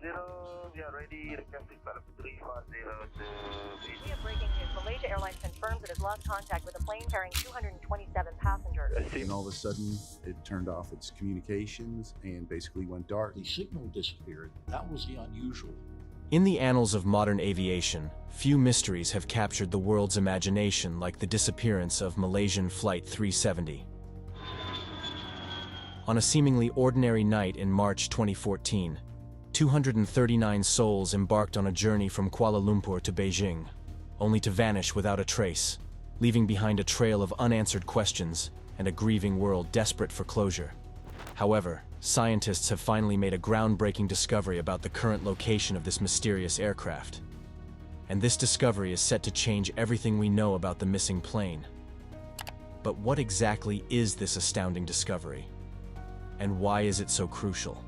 we are ready. Requesting Flight 310 to We have breaking news. Malaysia Airlines confirms it has lost contact with a plane carrying 227 passengers. And all of a sudden, it turned off its communications and basically went dark. The signal disappeared. That was the unusual. In the annals of modern aviation, few mysteries have captured the world's imagination like the disappearance of Malaysian Flight 370. On a seemingly ordinary night in March 2014, 239 souls embarked on a journey from Kuala Lumpur to Beijing, only to vanish without a trace, leaving behind a trail of unanswered questions and a grieving world desperate for closure. However, scientists have finally made a groundbreaking discovery about the current location of this mysterious aircraft. And this discovery is set to change everything we know about the missing plane. But what exactly is this astounding discovery? And why is it so crucial?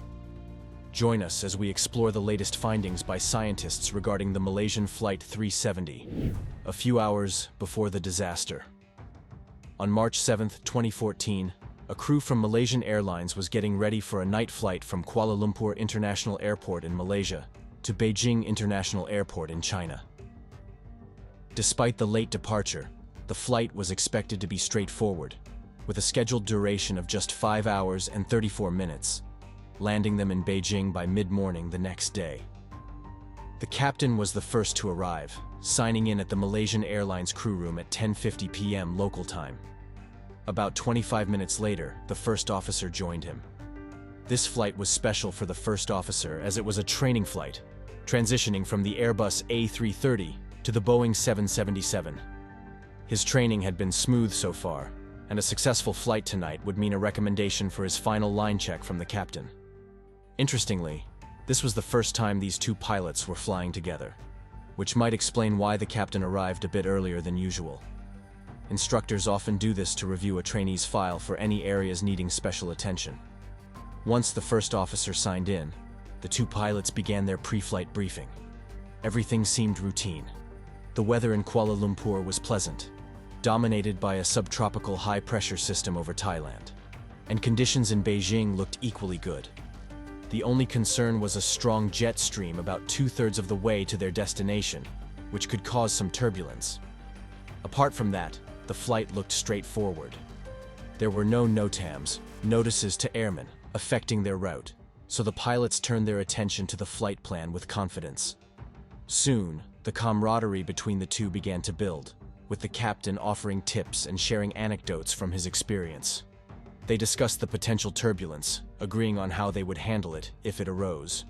Join us as we explore the latest findings by scientists regarding the Malaysian Flight 370, a few hours before the disaster. On March 7, 2014, a crew from Malaysian Airlines was getting ready for a night flight from Kuala Lumpur International Airport in Malaysia to Beijing International Airport in China. Despite the late departure, the flight was expected to be straightforward, with a scheduled duration of just 5 hours and 34 minutes, landing them in Beijing by mid-morning the next day. The captain was the first to arrive, signing in at the Malaysian Airlines crew room at 10:50 p.m. local time. About 25 minutes later, the first officer joined him. This flight was special for the first officer as it was a training flight, transitioning from the Airbus A330 to the Boeing 777. His training had been smooth so far, and a successful flight tonight would mean a recommendation for his final line check from the captain. Interestingly, this was the first time these two pilots were flying together, which might explain why the captain arrived a bit earlier than usual. Instructors often do this to review a trainee's file for any areas needing special attention. Once the first officer signed in, the two pilots began their pre-flight briefing. Everything seemed routine. The weather in Kuala Lumpur was pleasant, dominated by a subtropical high-pressure system over Thailand, and conditions in Beijing looked equally good. The only concern was a strong jet stream about 2/3 of the way to their destination, which could cause some turbulence. Apart from that, the flight looked straightforward. There were no NOTAMs, notices to airmen, affecting their route, so the pilots turned their attention to the flight plan with confidence. Soon, the camaraderie between the two began to build, with the captain offering tips and sharing anecdotes from his experience. They discussed the potential turbulence, agreeing on how they would handle it if it arose.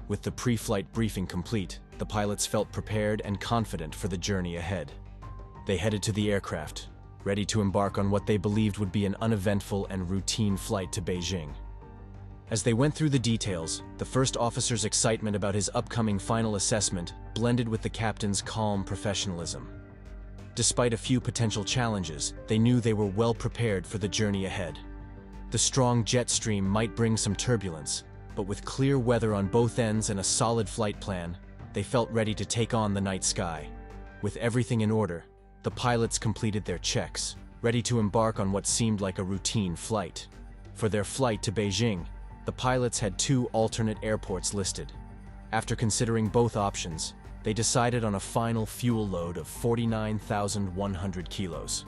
With the pre-flight briefing complete, the pilots felt prepared and confident for the journey ahead. They headed to the aircraft, ready to embark on what they believed would be an uneventful and routine flight to Beijing. As they went through the details, the first officer's excitement about his upcoming final assessment blended with the captain's calm professionalism. Despite a few potential challenges, they knew they were well prepared for the journey ahead. The strong jet stream might bring some turbulence, but with clear weather on both ends and a solid flight plan, they felt ready to take on the night sky. With everything in order, the pilots completed their checks, ready to embark on what seemed like a routine flight. For their flight to Beijing, the pilots had 2 alternate airports listed. After considering both options, they decided on a final fuel load of 49,100 kilos.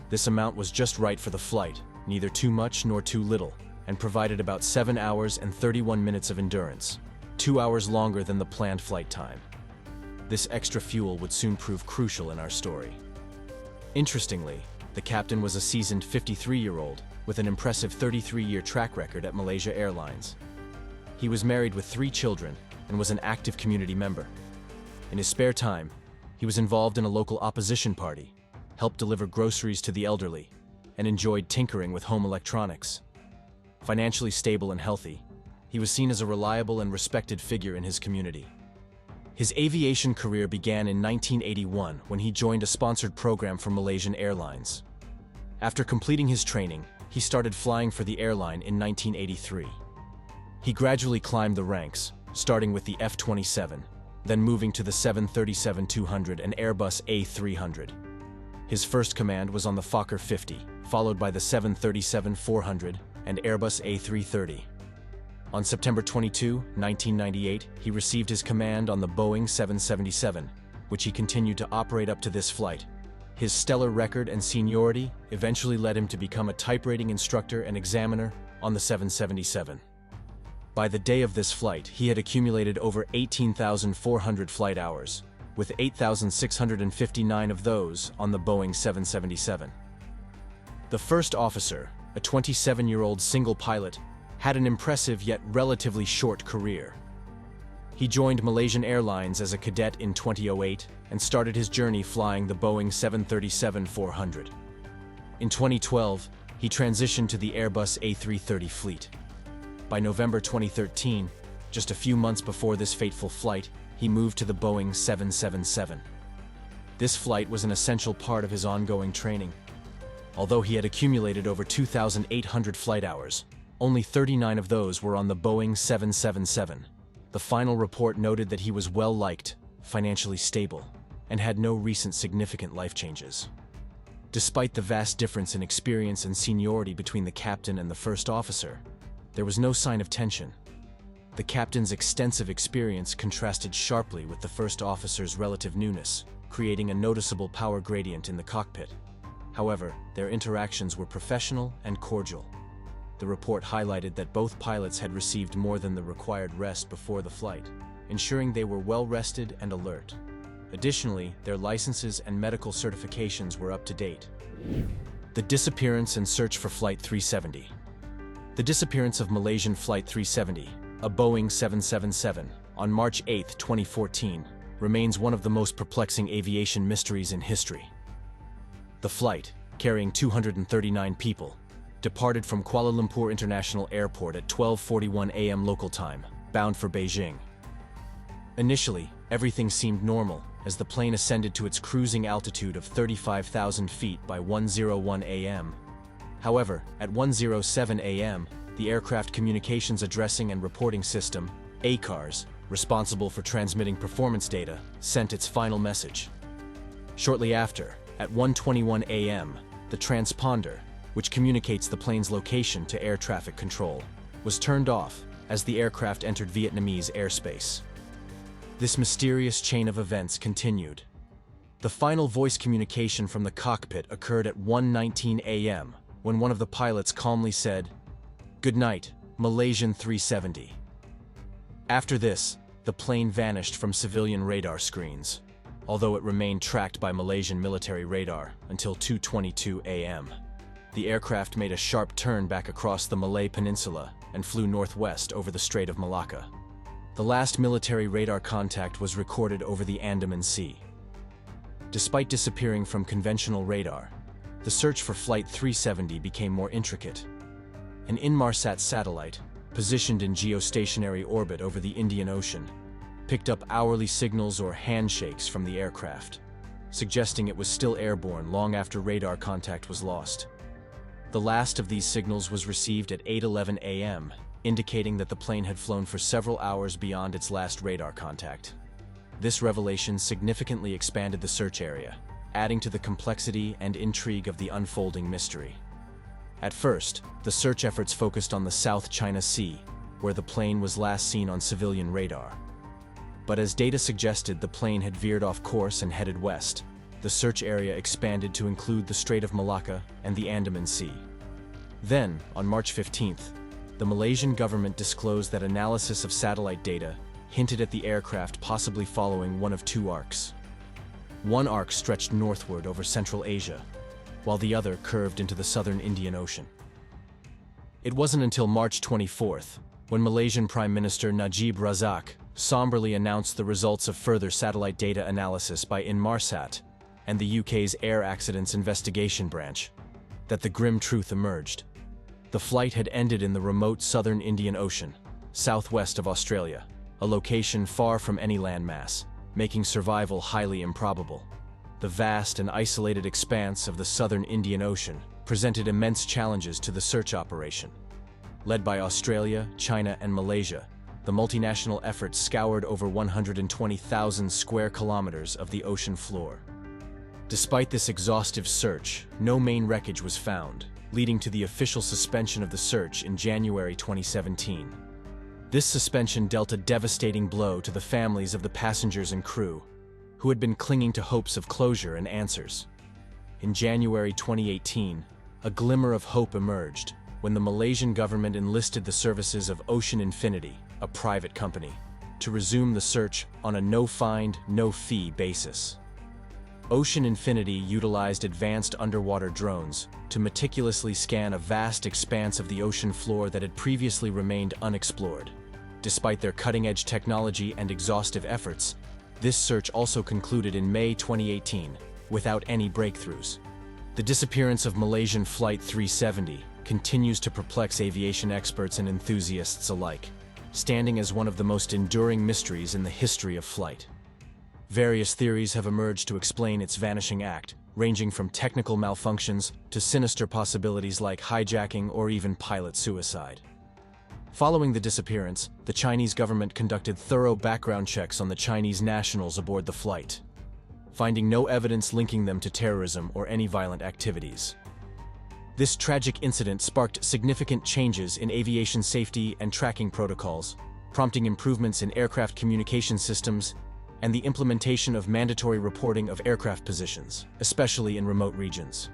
This amount was just right for the flight, neither too much nor too little, and provided about 7 hours and 31 minutes of endurance, 2 hours longer than the planned flight time. This extra fuel would soon prove crucial in our story. Interestingly, the captain was a seasoned 53-year-old with an impressive 33-year track record at Malaysia Airlines. He was married with 3 children and was an active community member. In his spare time, he was involved in a local opposition party, helped deliver groceries to the elderly, and enjoyed tinkering with home electronics. Financially stable and healthy, he was seen as a reliable and respected figure in his community. His aviation career began in 1981 when he joined a sponsored program for Malaysian Airlines. After completing his training, he started flying for the airline in 1983. He gradually climbed the ranks, starting with the F-27, then moving to the 737-200 and Airbus A300. His first command was on the Fokker 50, followed by the 737-400 and Airbus A330. On September 22, 1998, he received his command on the Boeing 777, which he continued to operate up to this flight. His stellar record and seniority eventually led him to become a type-rating instructor and examiner on the 777. By the day of this flight, he had accumulated over 18,400 flight hours, with 8,659 of those on the Boeing 777. The first officer, a 27-year-old single pilot, had an impressive yet relatively short career. He joined Malaysian Airlines as a cadet in 2008 and started his journey flying the Boeing 737-400. In 2012, he transitioned to the Airbus A330 fleet. By November 2013, just a few months before this fateful flight, he moved to the Boeing 777. This flight was an essential part of his ongoing training. Although he had accumulated over 2,800 flight hours, only 39 of those were on the Boeing 777. The final report noted that he was well-liked, financially stable, and had no recent significant life changes. Despite the vast difference in experience and seniority between the captain and the first officer, there was no sign of tension. The captain's extensive experience contrasted sharply with the first officer's relative newness, creating a noticeable power gradient in the cockpit. However, their interactions were professional and cordial. The report highlighted that both pilots had received more than the required rest before the flight, ensuring they were well-rested and alert. Additionally, their licenses and medical certifications were up to date. The disappearance and search for Flight 370. The disappearance of Malaysian Flight 370, a Boeing 777, on March 8, 2014, remains one of the most perplexing aviation mysteries in history. The flight, carrying 239 people, departed from Kuala Lumpur International Airport at 12:41 a.m. local time, bound for Beijing. Initially, everything seemed normal as the plane ascended to its cruising altitude of 35,000 feet by 1:01 a.m. However, at 1:07 a.m., the Aircraft Communications Addressing and Reporting System, ACARS, responsible for transmitting performance data, sent its final message. Shortly after, at 1:21 a.m., the transponder, which communicates the plane's location to air traffic control, was turned off as the aircraft entered Vietnamese airspace. This mysterious chain of events continued. The final voice communication from the cockpit occurred at 1:19 a.m., when one of the pilots calmly said, "Good night, Malaysian 370. After this, the plane vanished from civilian radar screens, although it remained tracked by Malaysian military radar until 2:22 a.m. The aircraft made a sharp turn back across the Malay Peninsula and flew northwest over the Strait of Malacca. The last military radar contact was recorded over the Andaman Sea. Despite disappearing from conventional radar, the search for Flight 370 became more intricate. An Inmarsat satellite, positioned in geostationary orbit over the Indian Ocean, picked up hourly signals or handshakes from the aircraft, suggesting it was still airborne long after radar contact was lost. The last of these signals was received at 8:11 a.m., indicating that the plane had flown for several hours beyond its last radar contact. This revelation significantly expanded the search area, adding to the complexity and intrigue of the unfolding mystery. At first, the search efforts focused on the South China Sea, where the plane was last seen on civilian radar. But as data suggested the plane had veered off course and headed west, the search area expanded to include the Strait of Malacca and the Andaman Sea. Then, on March 15th, the Malaysian government disclosed that analysis of satellite data hinted at the aircraft possibly following one of two arcs. One arc stretched northward over Central Asia, while the other curved into the southern Indian Ocean. It wasn't until March 24th, when Malaysian Prime Minister Najib Razak somberly announced the results of further satellite data analysis by Inmarsat and the UK's Air Accidents Investigation Branch, that the grim truth emerged. The flight had ended in the remote southern Indian Ocean, southwest of Australia, a location far from any landmass, making survival highly improbable. The vast and isolated expanse of the southern Indian Ocean presented immense challenges to the search operation. Led by Australia, China, and Malaysia, the multinational effort scoured over 120,000 square kilometers of the ocean floor. Despite this exhaustive search, no main wreckage was found, leading to the official suspension of the search in January 2017. This suspension dealt a devastating blow to the families of the passengers and crew, who had been clinging to hopes of closure and answers. In January 2018, a glimmer of hope emerged when the Malaysian government enlisted the services of Ocean Infinity, a private company, to resume the search on a no-find, no-fee basis. Ocean Infinity utilized advanced underwater drones to meticulously scan a vast expanse of the ocean floor that had previously remained unexplored. Despite their cutting-edge technology and exhaustive efforts, this search also concluded in May 2018, without any breakthroughs. The disappearance of Malaysian Flight 370 continues to perplex aviation experts and enthusiasts alike, standing as one of the most enduring mysteries in the history of flight. Various theories have emerged to explain its vanishing act, ranging from technical malfunctions to sinister possibilities like hijacking or even pilot suicide. Following the disappearance, the Chinese government conducted thorough background checks on the Chinese nationals aboard the flight, finding no evidence linking them to terrorism or any violent activities. This tragic incident sparked significant changes in aviation safety and tracking protocols, prompting improvements in aircraft communication systems and the implementation of mandatory reporting of aircraft positions, especially in remote regions.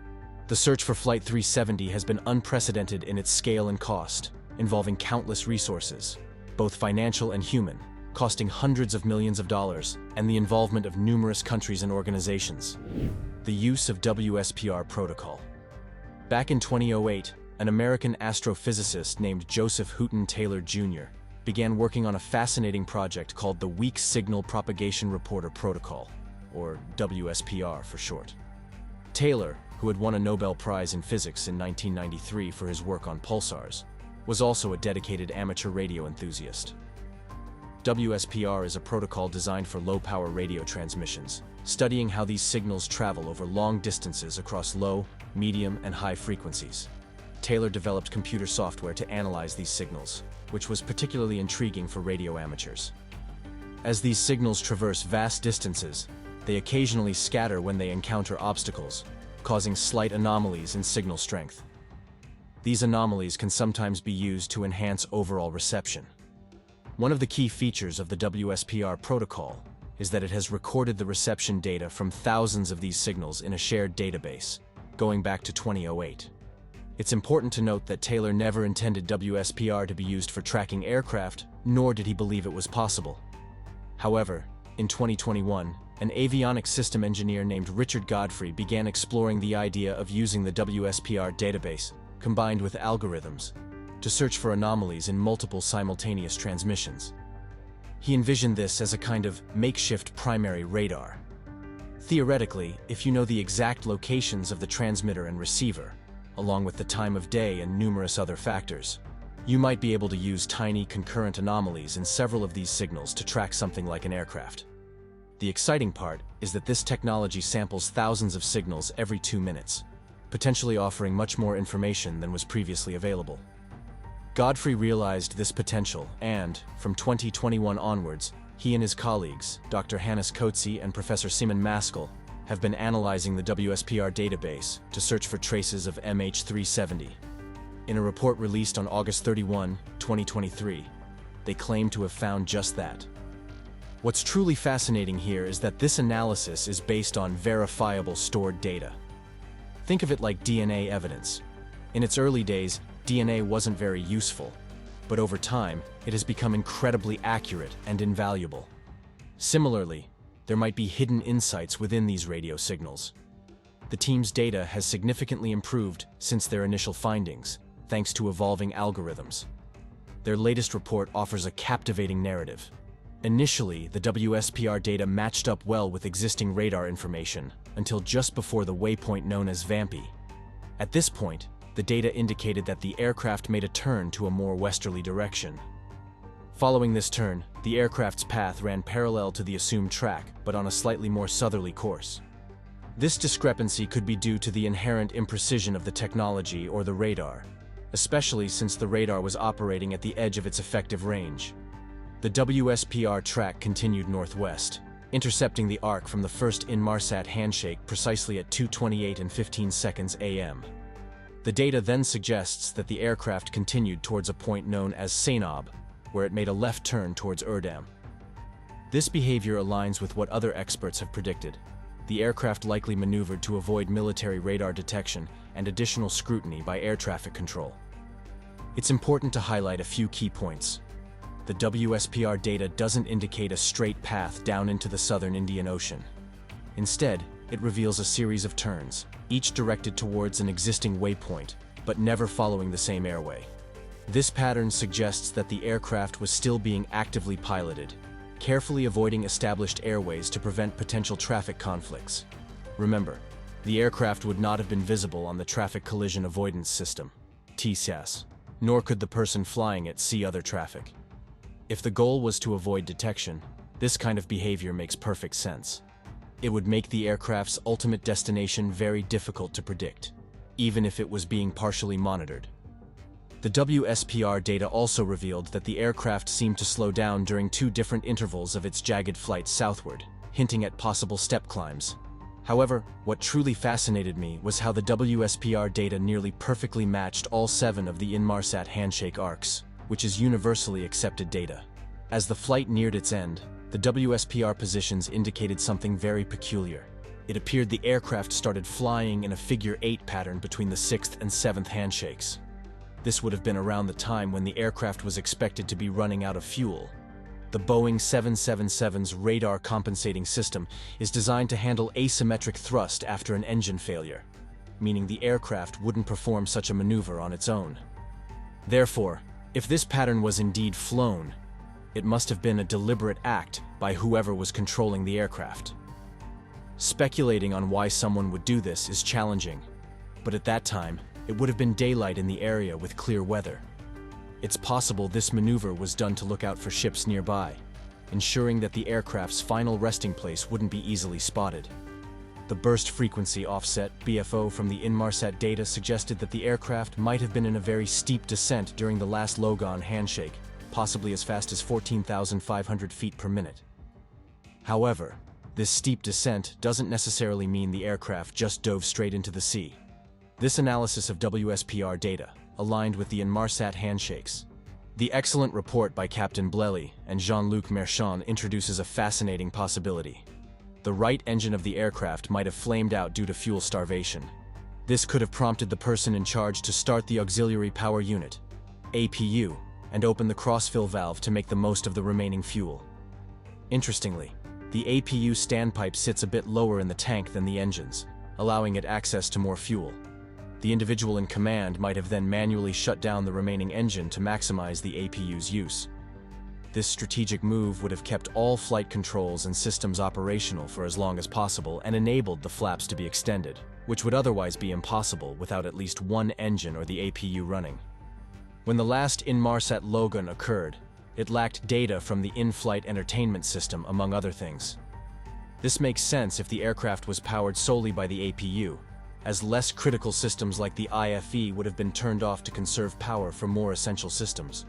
The search for Flight 370 has been unprecedented in its scale and cost, involving countless resources, both financial and human, costing hundreds of millions of dollars, and the involvement of numerous countries and organizations. The use of WSPR protocol. Back in 2008, an American astrophysicist named Joseph Houghton Taylor Jr. began working on a fascinating project called the Weak Signal Propagation Reporter Protocol, or WSPR for short. Taylor, who had won a Nobel Prize in Physics in 1993 for his work on pulsars, was also a dedicated amateur radio enthusiast. WSPR is a protocol designed for low-power radio transmissions, studying how these signals travel over long distances across low, medium, and high frequencies. Taylor developed computer software to analyze these signals, which was particularly intriguing for radio amateurs. As these signals traverse vast distances, they occasionally scatter when they encounter obstacles, causing slight anomalies in signal strength. These anomalies can sometimes be used to enhance overall reception. One of the key features of the WSPR protocol is that it has recorded the reception data from thousands of these signals in a shared database, going back to 2008. It's important to note that Taylor never intended WSPR to be used for tracking aircraft, nor did he believe it was possible. However, in 2021, an avionics system engineer named Richard Godfrey began exploring the idea of using the WSPR database, combined with algorithms, to search for anomalies in multiple simultaneous transmissions. He envisioned this as a kind of makeshift primary radar. Theoretically, if you know the exact locations of the transmitter and receiver, along with the time of day and numerous other factors, you might be able to use tiny concurrent anomalies in several of these signals to track something like an aircraft. The exciting part is that this technology samples thousands of signals every 2 minutes, potentially offering much more information than was previously available. Godfrey realized this potential and, from 2021 onwards, he and his colleagues, Dr. Hannes Coetzee and Professor Simon Maskell, have been analyzing the WSPR database to search for traces of MH370. In a report released on August 31, 2023, they claim to have found just that. What's truly fascinating here is that this analysis is based on verifiable stored data. Think of it like DNA evidence. In its early days, DNA wasn't very useful, but over time, it has become incredibly accurate and invaluable. Similarly, there might be hidden insights within these radio signals. The team's data has significantly improved since their initial findings, thanks to evolving algorithms. Their latest report offers a captivating narrative. Initially, the WSPR data matched up well with existing radar information until just before the waypoint known as Vampy. At this point, the data indicated that the aircraft made a turn to a more westerly direction. Following this turn, the aircraft's path ran parallel to the assumed track, but on a slightly more southerly course. This discrepancy could be due to the inherent imprecision of the technology or the radar, especially since the radar was operating at the edge of its effective range. The WSPR track continued northwest, intercepting the arc from the first Inmarsat handshake precisely at 2:28 and 15 seconds AM. The data then suggests that the aircraft continued towards a point known as Sainob, where it made a left turn towards Urdam. This behavior aligns with what other experts have predicted. The aircraft likely maneuvered to avoid military radar detection and additional scrutiny by air traffic control. It's important to highlight a few key points. The WSPR data doesn't indicate a straight path down into the southern Indian Ocean. Instead, it reveals a series of turns, each directed towards an existing waypoint, but never following the same airway. This pattern suggests that the aircraft was still being actively piloted, carefully avoiding established airways to prevent potential traffic conflicts. Remember, the aircraft would not have been visible on the Traffic Collision Avoidance System, TCAS, nor could the person flying it see other traffic. If the goal was to avoid detection, this kind of behavior makes perfect sense. It would make the aircraft's ultimate destination very difficult to predict, even if it was being partially monitored. The WSPR data also revealed that the aircraft seemed to slow down during 2 different intervals of its jagged flight southward, hinting at possible step climbs. However, what truly fascinated me was how the WSPR data nearly perfectly matched all 7 of the Inmarsat handshake arcs, which is universally accepted data. As the flight neared its end, the WSPR positions indicated something very peculiar. It appeared the aircraft started flying in a figure 8 pattern between the 6th and 7th handshakes. This would have been around the time when the aircraft was expected to be running out of fuel. The Boeing 777's radar compensating system is designed to handle asymmetric thrust after an engine failure, meaning the aircraft wouldn't perform such a maneuver on its own. Therefore, if this pattern was indeed flown, it must have been a deliberate act by whoever was controlling the aircraft. Speculating on why someone would do this is challenging, but at that time, it would have been daylight in the area with clear weather. It's possible this maneuver was done to look out for ships nearby, ensuring that the aircraft's final resting place wouldn't be easily spotted. The burst frequency offset, BFO, from the Inmarsat data suggested that the aircraft might have been in a very steep descent during the last Logan handshake, possibly as fast as 14,500 feet per minute. However, this steep descent doesn't necessarily mean the aircraft just dove straight into the sea. This analysis of WSPR data aligned with the Inmarsat handshakes. The excellent report by Captain Blely and Jean-Luc Merchant introduces a fascinating possibility. The right engine of the aircraft might have flamed out due to fuel starvation. This could have prompted the person in charge to start the auxiliary power unit, APU, and open the crossfill valve to make the most of the remaining fuel. Interestingly, the APU standpipe sits a bit lower in the tank than the engines, allowing it access to more fuel. The individual in command might have then manually shut down the remaining engine to maximize the APU's use. This strategic move would have kept all flight controls and systems operational for as long as possible and enabled the flaps to be extended, which would otherwise be impossible without at least one engine or the APU running. When the last Inmarsat Logan occurred, it lacked data from the in-flight entertainment system, among other things. This makes sense if the aircraft was powered solely by the APU, as less critical systems like the IFE would have been turned off to conserve power for more essential systems.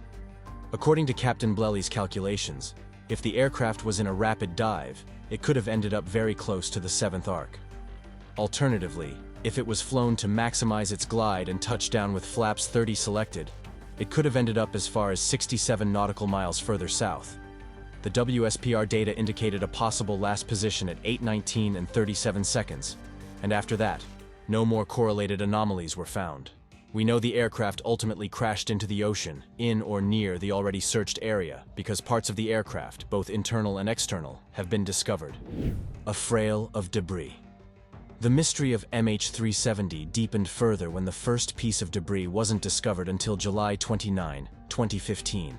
According to Captain Blely's calculations, if the aircraft was in a rapid dive, it could have ended up very close to the 7th arc. Alternatively, if it was flown to maximize its glide and touch down with flaps 30 selected, it could have ended up as far as 67 nautical miles further south. The WSPR data indicated a possible last position at 8:19 and 37 seconds, and after that, no more correlated anomalies were found. We know the aircraft ultimately crashed into the ocean, in or near the already searched area, because parts of the aircraft, both internal and external, have been discovered. A frail of debris. The mystery of MH370 deepened further when the first piece of debris wasn't discovered until July 29, 2015.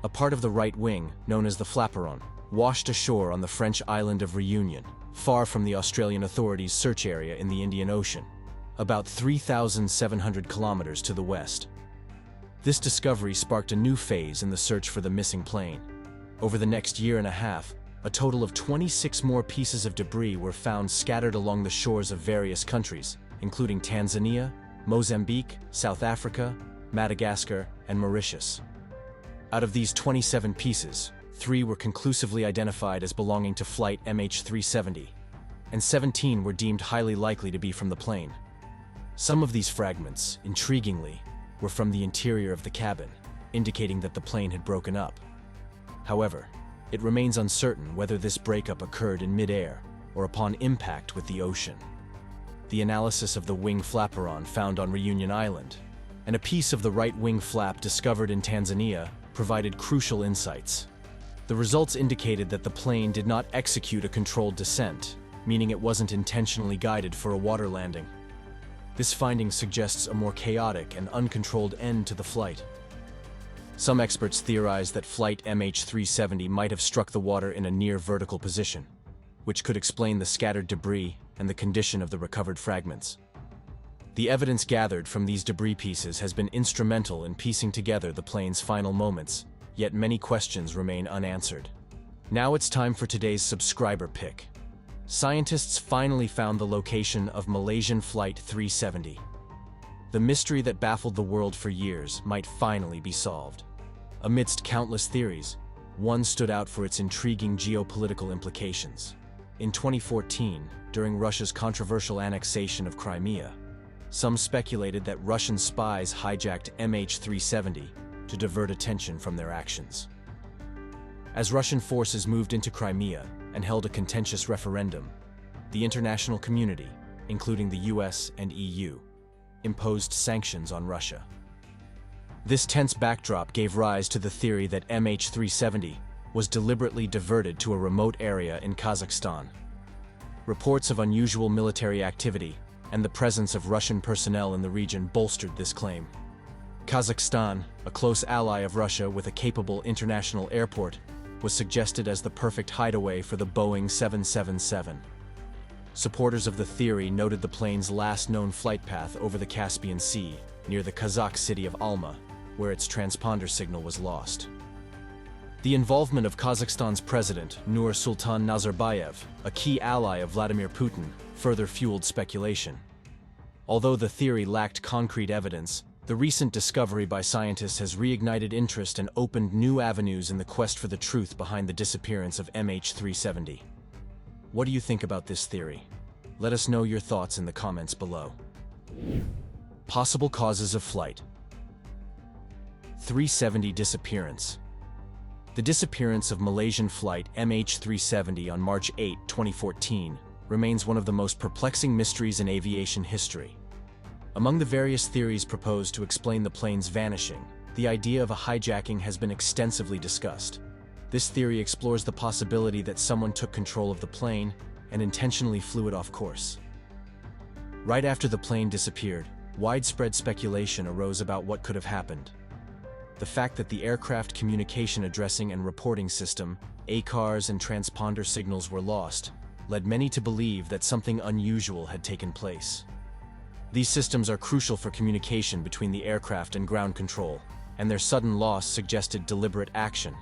A part of the right wing, known as the flaperon, washed ashore on the French island of Réunion, far from the Australian authorities' search area in the Indian Ocean, about 3,700 kilometers to the west. This discovery sparked a new phase in the search for the missing plane. Over the next year and a half, a total of 26 more pieces of debris were found scattered along the shores of various countries, including Tanzania, Mozambique, South Africa, Madagascar, and Mauritius. Out of these 27 pieces, 3 were conclusively identified as belonging to flight MH370, and 17 were deemed highly likely to be from the plane. Some of these fragments, intriguingly, were from the interior of the cabin, indicating that the plane had broken up. However, it remains uncertain whether this breakup occurred in mid-air or upon impact with the ocean. The analysis of the wing flaperon found on Reunion Island and a piece of the right wing flap discovered in Tanzania provided crucial insights. The results indicated that the plane did not execute a controlled descent, meaning it wasn't intentionally guided for a water landing. This finding suggests a more chaotic and uncontrolled end to the flight. Some experts theorize that flight MH370 might have struck the water in a near vertical position, which could explain the scattered debris and the condition of the recovered fragments. The evidence gathered from these debris pieces has been instrumental in piecing together the plane's final moments, yet many questions remain unanswered. Now it's time for today's subscriber pick. Scientists finally found the location of Malaysian Flight 370. The mystery that baffled the world for years might finally be solved. Amidst countless theories, one stood out for its intriguing geopolitical implications. In 2014, during Russia's controversial annexation of Crimea, some speculated that Russian spies hijacked MH370 to divert attention from their actions. As Russian forces moved into Crimea and held a contentious referendum, the international community, including the US and EU, imposed sanctions on Russia. This tense backdrop gave rise to the theory that MH370 was deliberately diverted to a remote area in Kazakhstan. Reports of unusual military activity and the presence of Russian personnel in the region bolstered this claim. Kazakhstan, a close ally of Russia with a capable international airport, was suggested as the perfect hideaway for the Boeing 777. Supporters of the theory noted the plane's last known flight path over the Caspian Sea, near the Kazakh city of Alma, where its transponder signal was lost. The involvement of Kazakhstan's president, Nur Sultan Nazarbayev, a key ally of Vladimir Putin, further fueled speculation. Although the theory lacked concrete evidence, the recent discovery by scientists has reignited interest and opened new avenues in the quest for the truth behind the disappearance of MH370. What do you think about this theory? Let us know your thoughts in the comments below. Possible causes of flight. 370 disappearance. The disappearance of Malaysian flight MH370 on March 8, 2014, remains one of the most perplexing mysteries in aviation history. Among the various theories proposed to explain the plane's vanishing, the idea of a hijacking has been extensively discussed. This theory explores the possibility that someone took control of the plane and intentionally flew it off course. Right after the plane disappeared, widespread speculation arose about what could have happened. The fact that the aircraft communication addressing and reporting system, ACARS and transponder signals were lost, led many to believe that something unusual had taken place. These systems are crucial for communication between the aircraft and ground control, and their sudden loss suggested deliberate action.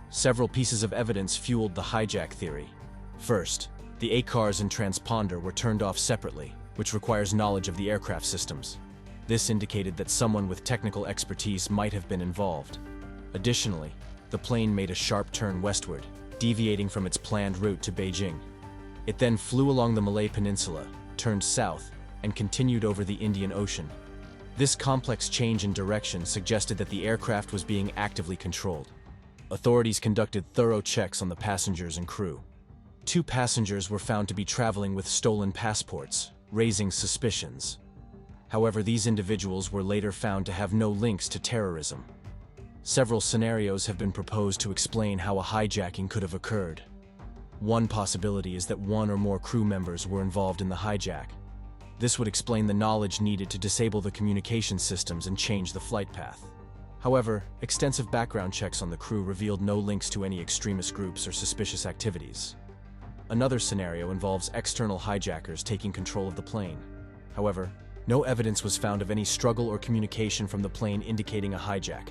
Several pieces of evidence fueled the hijack theory. First, the ACARS and transponder were turned off separately, which requires knowledge of the aircraft systems. This indicated that someone with technical expertise might have been involved. Additionally, the plane made a sharp turn westward, deviating from its planned route to Beijing. It then flew along the Malay Peninsula, turned south, and continued over the Indian Ocean. This complex change in direction suggested that the aircraft was being actively controlled. Authorities conducted thorough checks on the passengers and crew. 2 passengers were found to be traveling with stolen passports, raising suspicions. However, these individuals were later found to have no links to terrorism. Several scenarios have been proposed to explain how a hijacking could have occurred. One possibility is that one or more crew members were involved in the hijack. This would explain the knowledge needed to disable the communication systems and change the flight path. However, extensive background checks on the crew revealed no links to any extremist groups or suspicious activities. Another scenario involves external hijackers taking control of the plane. However, no evidence was found of any struggle or communication from the plane indicating a hijack.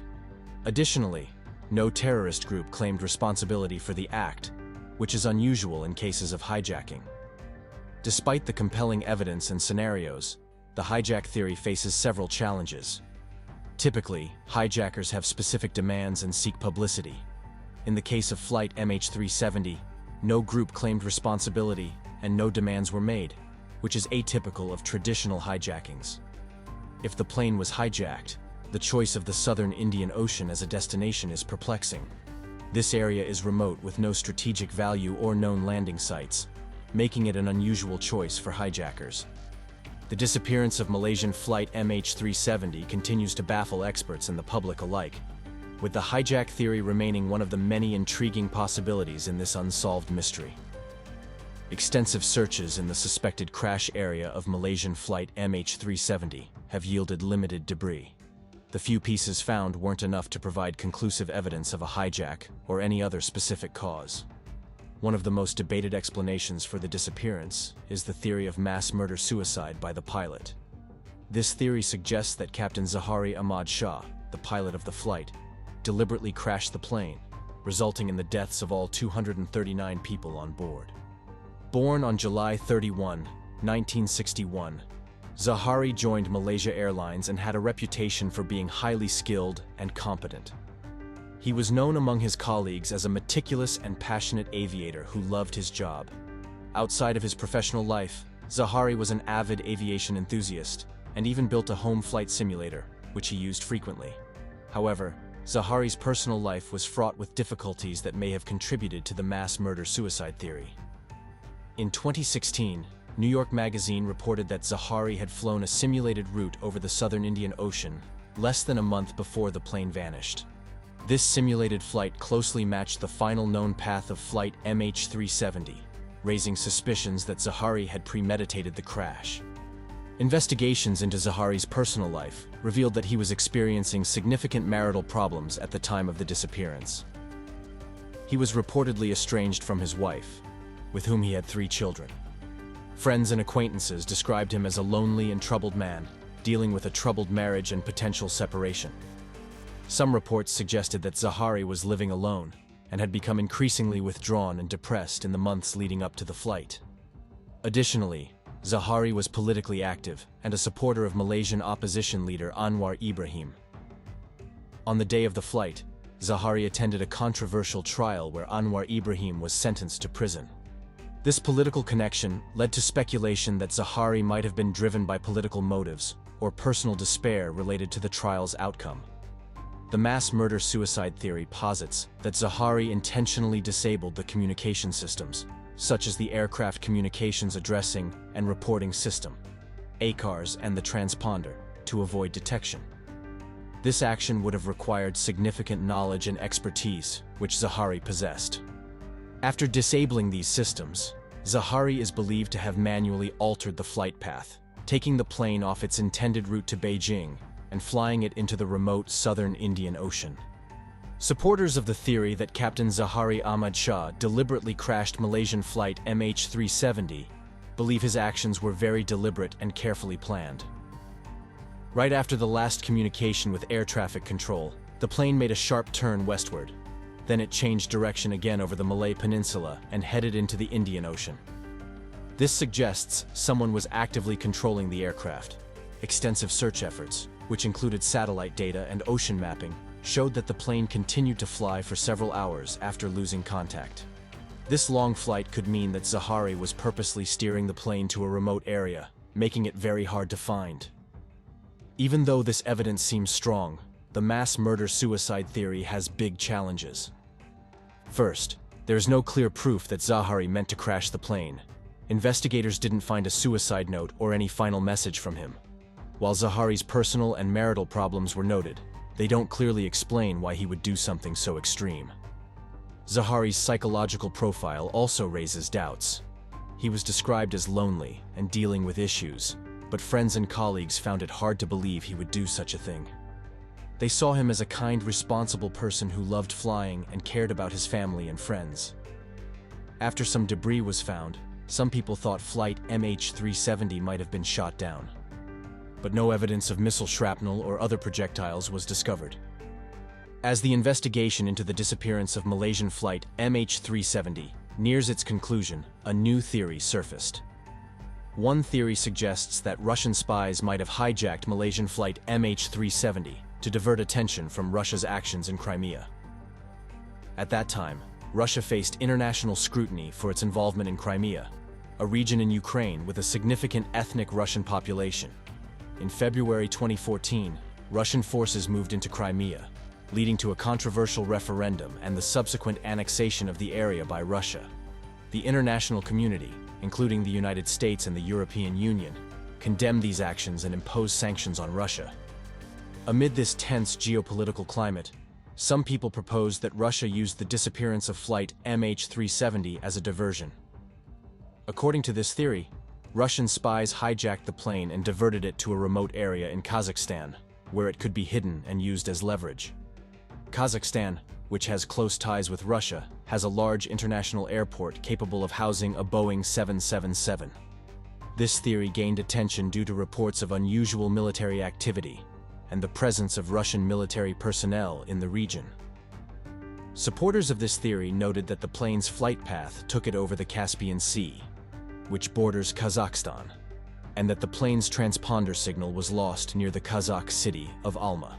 Additionally, no terrorist group claimed responsibility for the act, which is unusual in cases of hijacking. Despite the compelling evidence and scenarios, the hijack theory faces several challenges. Typically, hijackers have specific demands and seek publicity. In the case of flight MH370, no group claimed responsibility and no demands were made, which is atypical of traditional hijackings. If the plane was hijacked, the choice of the southern Indian Ocean as a destination is perplexing. This area is remote with no strategic value or known landing sites, making it an unusual choice for hijackers. The disappearance of Malaysian flight MH370 continues to baffle experts and the public alike, with the hijack theory remaining one of the many intriguing possibilities in this unsolved mystery. Extensive searches in the suspected crash area of Malaysian flight MH370 have yielded limited debris. The few pieces found weren't enough to provide conclusive evidence of a hijack or any other specific cause. One of the most debated explanations for the disappearance is the theory of mass murder-suicide by the pilot. This theory suggests that Captain Zahari Ahmad Shah, the pilot of the flight, deliberately crashed the plane, resulting in the deaths of all 239 people on board. Born on July 31, 1961, Zahari joined Malaysia Airlines and had a reputation for being highly skilled and competent. He was known among his colleagues as a meticulous and passionate aviator who loved his job. Outside of his professional life, Zahari was an avid aviation enthusiast and even built a home flight simulator, which he used frequently. However, Zahari's personal life was fraught with difficulties that may have contributed to the mass murder-suicide theory. In 2016, New York Magazine reported that Zahari had flown a simulated route over the southern Indian Ocean less than a month before the plane vanished. This simulated flight closely matched the final known path of flight MH370, raising suspicions that Zahari had premeditated the crash. Investigations into Zahari's personal life revealed that he was experiencing significant marital problems at the time of the disappearance. He was reportedly estranged from his wife, with whom he had 3 children. Friends and acquaintances described him as a lonely and troubled man, dealing with a troubled marriage and potential separation. Some reports suggested that Zahari was living alone and had become increasingly withdrawn and depressed in the months leading up to the flight. Additionally, Zahari was politically active and a supporter of Malaysian opposition leader Anwar Ibrahim. On the day of the flight, Zahari attended a controversial trial where Anwar Ibrahim was sentenced to prison. This political connection led to speculation that Zahari might have been driven by political motives or personal despair related to the trial's outcome. The mass murder-suicide theory posits that Zahari intentionally disabled the communication systems, such as the Aircraft Communications Addressing and Reporting System, ACARS, and the transponder, to avoid detection. This action would have required significant knowledge and expertise, which Zahari possessed. After disabling these systems, Zahari is believed to have manually altered the flight path, taking the plane off its intended route to Beijing and flying it into the remote southern Indian Ocean. Supporters of the theory that Captain Zahari Ahmad Shah deliberately crashed Malaysian flight MH370 believe his actions were very deliberate and carefully planned. Right after the last communication with air traffic control, the plane made a sharp turn westward. Then it changed direction again over the Malay Peninsula and headed into the Indian Ocean. This suggests someone was actively controlling the aircraft. Extensive search efforts, which included satellite data and ocean mapping, showed that the plane continued to fly for several hours after losing contact. This long flight could mean that Zahari was purposely steering the plane to a remote area, making it very hard to find. Even though this evidence seems strong, the mass murder-suicide theory has big challenges. First, there is no clear proof that Zahari meant to crash the plane. Investigators didn't find a suicide note or any final message from him. While Zahari's personal and marital problems were noted, they don't clearly explain why he would do something so extreme. Zahari's psychological profile also raises doubts. He was described as lonely and dealing with issues, but friends and colleagues found it hard to believe he would do such a thing. They saw him as a kind, responsible person who loved flying and cared about his family and friends. After some debris was found, some people thought flight MH370 might have been shot down. But no evidence of missile shrapnel or other projectiles was discovered. As the investigation into the disappearance of Malaysian flight MH370 nears its conclusion, a new theory surfaced. One theory suggests that Russian spies might have hijacked Malaysian flight MH370 to divert attention from Russia's actions in Crimea. At that time, Russia faced international scrutiny for its involvement in Crimea, a region in Ukraine with a significant ethnic Russian population. In February 2014, Russian forces moved into Crimea, leading to a controversial referendum and the subsequent annexation of the area by Russia. The international community, including the United States and the European Union, condemned these actions and imposed sanctions on Russia. Amid this tense geopolitical climate, some people proposed that Russia used the disappearance of flight MH370 as a diversion. According to this theory, Russian spies hijacked the plane and diverted it to a remote area in Kazakhstan, where it could be hidden and used as leverage. Kazakhstan, which has close ties with Russia, has a large international airport capable of housing a Boeing 777. This theory gained attention due to reports of unusual military activity and the presence of Russian military personnel in the region. Supporters of this theory noted that the plane's flight path took it over the Caspian Sea, which borders Kazakhstan, and that the plane's transponder signal was lost near the Kazakh city of Alma.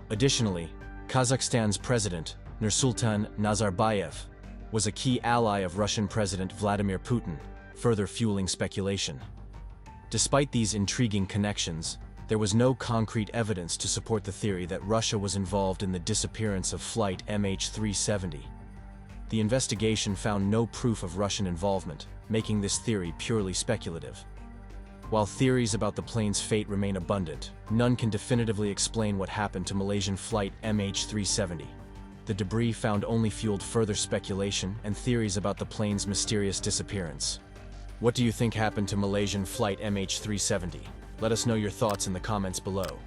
Additionally, Kazakhstan's president, Nursultan Nazarbayev, was a key ally of Russian President Vladimir Putin, further fueling speculation. Despite these intriguing connections, there was no concrete evidence to support the theory that Russia was involved in the disappearance of flight MH370. The investigation found no proof of Russian involvement, making this theory purely speculative. While theories about the plane's fate remain abundant, none can definitively explain what happened to Malaysian flight MH370. The debris found only fueled further speculation and theories about the plane's mysterious disappearance. What do you think happened to Malaysian flight MH370? Let us know your thoughts in the comments below.